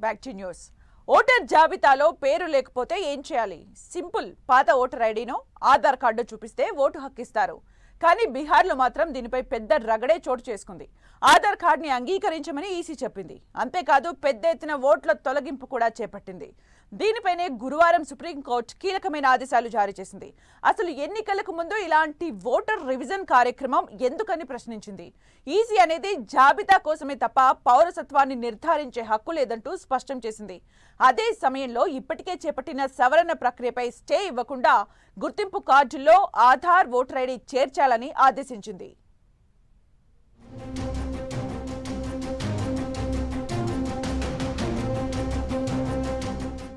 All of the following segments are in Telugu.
Back to news. ఓటర్ జాబితాలో పేరు లేకపోతే ఏం చేయాలి? సింపుల్, పాత ఓటర్ ఐడినో ఆధార్ కార్డు చూపిస్తే ఓటు హక్కిస్తారు. కానీ బీహార్లో మాత్రం దీనిపై పెద్ద రగడే చోటు చేసుకుంది. ఆధార్ కార్డుని అంగీకరించమని ఈసీ చెప్పింది. అంతేకాదు పెద్ద ఎత్తున ఓట్ల తొలగింపు కూడా చేపట్టింది. దీనిపైనే గురువారం సుప్రీంకోర్టు కీలకమైన ఆదేశాలు జారీ చేసింది. అసలు ఎన్నికలకు ముందు ఇలాంటి ఓటర్ రివిజన్ కార్యక్రమం ఎందుకని ప్రశ్నించింది. ఈసీ అనేది జాబితా కోసమే తప్ప పౌరసత్వాన్ని నిర్ధారించే హక్కు లేదంటూ స్పష్టం చేసింది. అదే సమయంలో ఇప్పటికే చేపట్టిన సవరణ ప్రక్రియపై స్టే ఇవ్వకుండా గుర్తింపు కార్డుల్లో ఆధార్, ఓటర్ ఐడి చేర్చాలని ఆదేశించింది.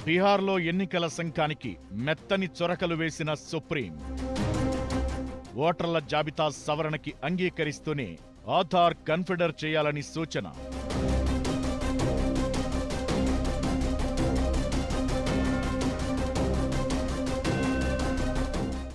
బీహార్లో ఎన్నికల సంఘానికి మెత్తని చొరకలు వేసిన సుప్రీం ఓటర్ల జాబితా సవరణకి అంగీకరిస్తూనే ఆధార్ కన్ఫిడర్ చేయాలని సూచన.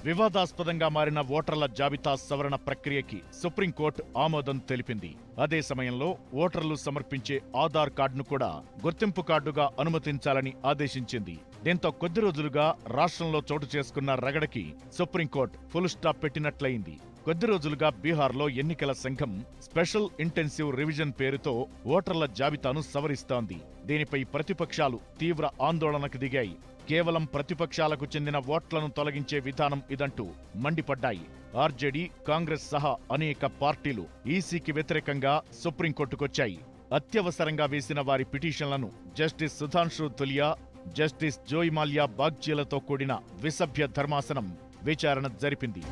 వివాదాస్పదంగా మారిన ఓటర్ల జాబితా సవరణ ప్రక్రియకి సుప్రీంకోర్టు ఆమోదం తెలిపింది. అదే సమయంలో ఓటర్లు సమర్పించే ఆధార్ కార్డును కూడా గుర్తింపు కార్డుగా అనుమతించాలని ఆదేశించింది. దీంతో కొద్ది రోజులుగా రాష్ట్రంలో చోటు చేసుకున్న రగడకి సుప్రీంకోర్టు ఫుల్ స్టాప్ పెట్టినట్లయింది. కొద్ది రోజులుగా బీహార్లో ఎన్నికల సంఘం స్పెషల్ ఇంటెన్సివ్ రివిజన్ పేరుతో ఓటర్ల జాబితాను సవరిస్తోంది. దీనిపై ప్రతిపక్షాలు తీవ్ర ఆందోళనకు దిగాయి. కేవలం ప్రతిపక్షాలకు చెందిన ఓట్లను తొలగించే విధానం ఇదంటూ మండిపడ్డాయి. ఆర్జేడీ, కాంగ్రెస్ సహా అనేక పార్టీలు ఈసీకి వ్యతిరేకంగా సుప్రీంకోర్టుకొచ్చాయి. అత్యవసరంగా వేసిన వారి పిటిషన్లను జస్టిస్ సుధాంశు ధులియా, జస్టిస్ జోయ్ మాల్యా బాగ్చీలతో కూడిన ద్విసభ్య ధర్మాసనం విచారణ జరిపింది.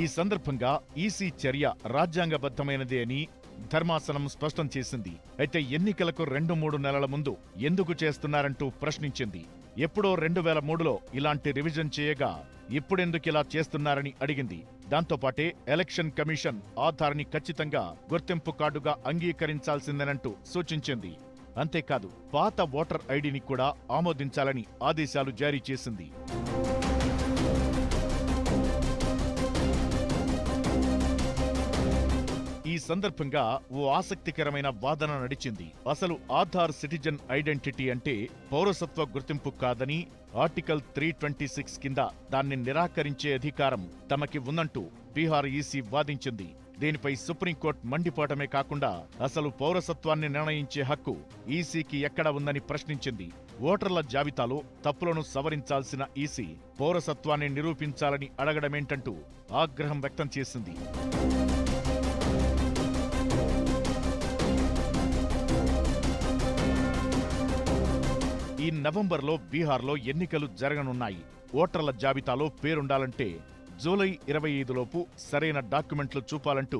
ఈ సందర్భంగా ఈసీ చర్య రాజ్యాంగబద్ధమైనదే అని ధర్మాసనం స్పష్టం చేసింది. అయితే ఎన్నికలకు 2-3 నెలల ముందు ఎందుకు చేస్తున్నారంటూ ప్రశ్నించింది. ఎప్పుడో 2003లో ఇలాంటి రివిజన్ చేయగా ఇప్పుడెందుకిలా చేస్తున్నారని అడిగింది. దాంతోపాటే ఎలక్షన్ కమిషన్ ఆధార్ని ఖచ్చితంగా గుర్తింపు కార్డుగా అంగీకరించాల్సిందేనంటూ సూచించింది. అంతేకాదు పాత ఓటర్ ఐడిని కూడా ఆమోదించాలని ఆదేశాలు జారీ చేసింది. ఈ సందర్భంగా ఓ ఆసక్తికరమైన వాదన నడిచింది. అసలు ఆధార్ సిటిజన్ ఐడెంటిటీ అంటే పౌరసత్వ గుర్తింపు కాదని, ఆర్టికల్ 326 కింద దాన్ని నిరాకరించే అధికారం తమకి ఉందంటూ బీహార్ ఈసీ వాదించింది. దీనిపై సుప్రీంకోర్టు మండిపోవటమే కాకుండా అసలు పౌరసత్వాన్ని నిర్ణయించే హక్కు ఈసీకి ఎక్కడ ఉందని ప్రశ్నించింది. ఓటర్ల జాబితాలో తప్పులను సవరించాల్సిన ఈసీ పౌరసత్వాన్ని నిరూపించాలని అడగడమేంటంటూ ఆగ్రహం వ్యక్తం చేసింది. ఈ నవంబర్లో బీహార్లో ఎన్నికలు జరగనున్నాయి. ఓటర్ల జాబితాలో పేరుండాలంటే జూలై 25లోపు సరైన డాక్యుమెంట్లు చూపాలంటూ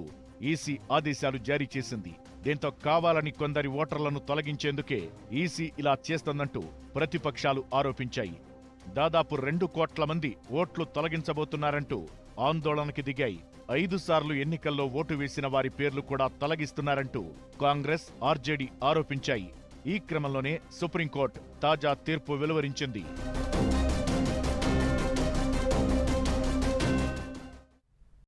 ఈసీ ఆదేశాలు జారీ చేసింది. దీంతో కావాలని కొందరి ఓటర్లను తొలగించేందుకే ఈసీ ఇలా చేస్తోందంటూ ప్రతిపక్షాలు ఆరోపించాయి. దాదాపు 2 కోట్ల మంది ఓట్లు తొలగించబోతున్నారంటూ ఆందోళనకి దిగాయి. 5 సార్లు ఎన్నికల్లో ఓటు వేసిన వారి పేర్లు కూడా తొలగిస్తున్నారంటూ కాంగ్రెస్, ఆర్జేడీ ఆరోపించాయి. ఈ క్రమంలోనే సుప్రీంకోర్టు తాజా తీర్పు వెలువరించింది.